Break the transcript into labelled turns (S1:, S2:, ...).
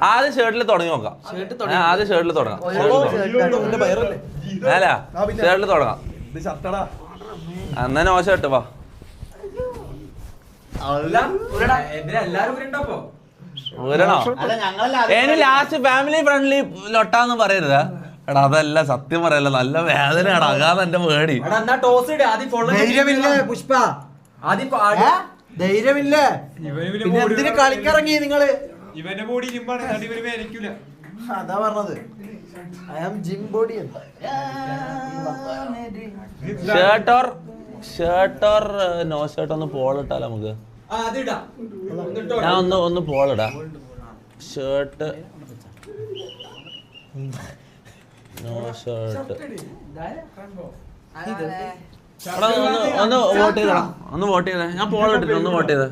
S1: ആദ്യം ഷർട്ടിൽ തുടങ്ങി നോക്കാം. ആദ്യം ഷർട്ടിൽ തുടങ്ങാം. അല്ല ഷർട്ടിൽ തുടങ്ങാം. എന്നാ നോ ഷർട്ട് വാ. ഊരണോ? ഇനി ലാസ്റ്റ് ഫാമിലി ഫ്രണ്ട്ലി ലൊട്ടാന്ന് പറയരുത്. എടാ അതല്ല, സത്യം പറയല്ല, നല്ല വേദനയാണ്. അകാതെ എന്റെ പേടി.
S2: പുഷ്പ ധൈര്യമില്ലേ? എന്തിന് കളിക്കിറങ്ങി നിങ്ങള്?
S3: ഇവന്റെ ബോഡി ജിമ്പാണ്,
S2: അതാ പറഞ്ഞത്. I am gym body.
S1: Shirt or no shirt ഒന്ന് പോളിട്ടാലോ നമുക്ക്. ഞാൻ ഒന്ന് പോളിടാ. Shirt no shirt. ഒന്ന് വോട്ട് ചെയ്തടാ. ഒന്ന് വോട്ട് ചെയ്തേ. ഞാൻ പോളിട്ടിട്ട് ഒന്ന് വോട്ട് ചെയ്തേ.